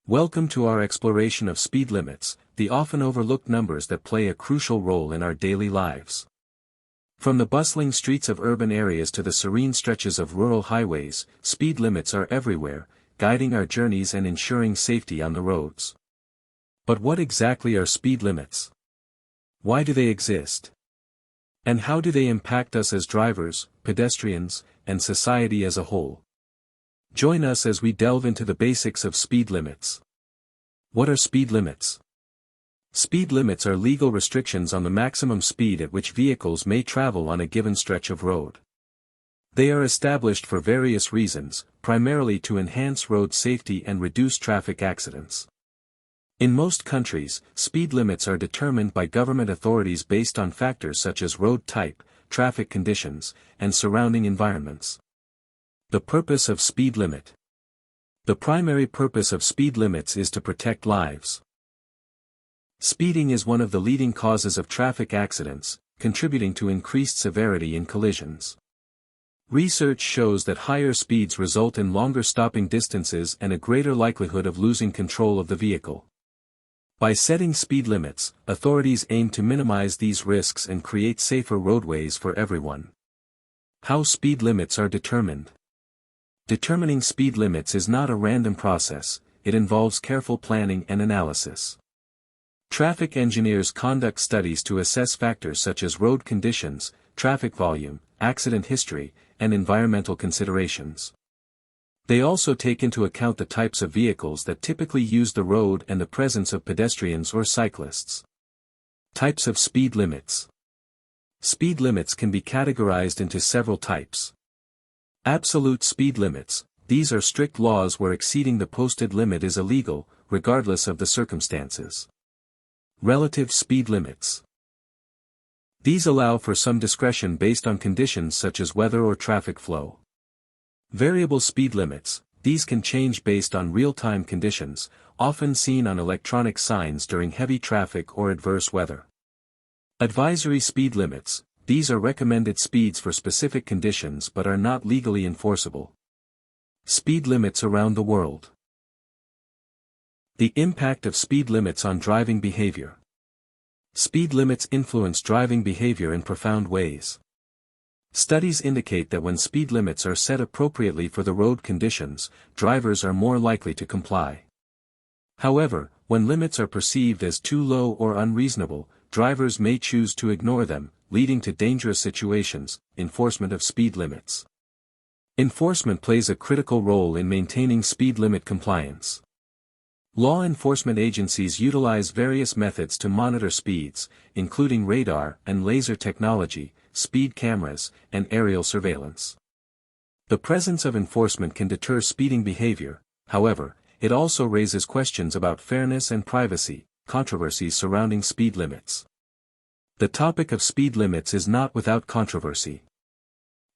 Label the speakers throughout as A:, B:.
A: Welcome to our exploration of speed limits, the often overlooked numbers that play a crucial role in our daily lives. From the bustling streets of urban areas to the serene stretches of rural highways, speed limits are everywhere, guiding our journeys and ensuring safety on the roads. But what exactly are speed limits? Why do they exist? And how do they impact us as drivers, pedestrians, and society as a whole? Join us as we delve into the basics of speed limits. What are speed limits? Speed limits are legal restrictions on the maximum speed at which vehicles may travel on a given stretch of road. They are established for various reasons, primarily to enhance road safety and reduce traffic accidents. In most countries, speed limits are determined by government authorities based on factors such as road type, traffic conditions, and surrounding environments. The purpose of speed limit. The primary purpose of speed limits is to protect lives. Speeding is one of the leading causes of traffic accidents, contributing to increased severity in collisions. Research shows that higher speeds result in longer stopping distances and a greater likelihood of losing control of the vehicle. By setting speed limits, authorities aim to minimize these risks and create safer roadways for everyone. How speed limits are determined. Determining speed limits is not a random process, it involves careful planning and analysis. Traffic engineers conduct studies to assess factors such as road conditions, traffic volume, accident history, and environmental considerations. They also take into account the types of vehicles that typically use the road and the presence of pedestrians or cyclists. Types of speed limits. Speed limits can be categorized into several types. Absolute speed limits, these are strict laws where exceeding the posted limit is illegal, regardless of the circumstances. Relative speed limits. These allow for some discretion based on conditions such as weather or traffic flow. Variable speed limits, these can change based on real-time conditions, often seen on electronic signs during heavy traffic or adverse weather. Advisory speed limits, these are recommended speeds for specific conditions but are not legally enforceable. Speed limits around the world. The impact of speed limits on driving behavior. Speed limits influence driving behavior in profound ways. Studies indicate that when speed limits are set appropriately for the road conditions, drivers are more likely to comply. However, when limits are perceived as too low or unreasonable, drivers may choose to ignore them, leading to dangerous situations. Enforcement of speed limits. Enforcement plays a critical role in maintaining speed limit compliance. Law enforcement agencies utilize various methods to monitor speeds, including radar and laser technology, speed cameras, and aerial surveillance. The presence of enforcement can deter speeding behavior, however, it also raises questions about fairness and privacy, controversies surrounding speed limits. The topic of speed limits is not without controversy.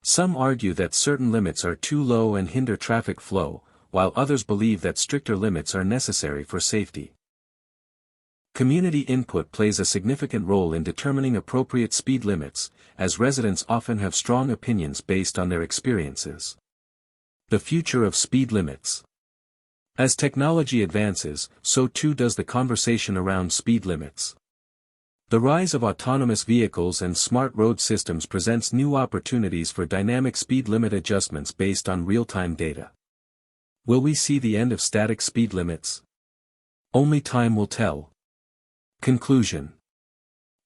A: Some argue that certain limits are too low and hinder traffic flow, while others believe that stricter limits are necessary for safety. Community input plays a significant role in determining appropriate speed limits, as residents often have strong opinions based on their experiences. The future of speed limits. As technology advances, so too does the conversation around speed limits. The rise of autonomous vehicles and smart road systems presents new opportunities for dynamic speed limit adjustments based on real-time data. Will we see the end of static speed limits? Only time will tell. Conclusion.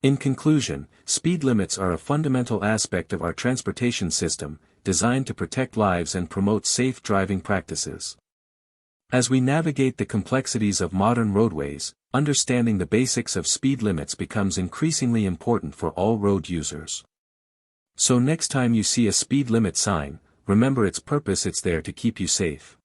A: In conclusion, speed limits are a fundamental aspect of our transportation system, designed to protect lives and promote safe driving practices. As we navigate the complexities of modern roadways, understanding the basics of speed limits becomes increasingly important for all road users. So next time you see a speed limit sign, remember its purpose: it's there to keep you safe.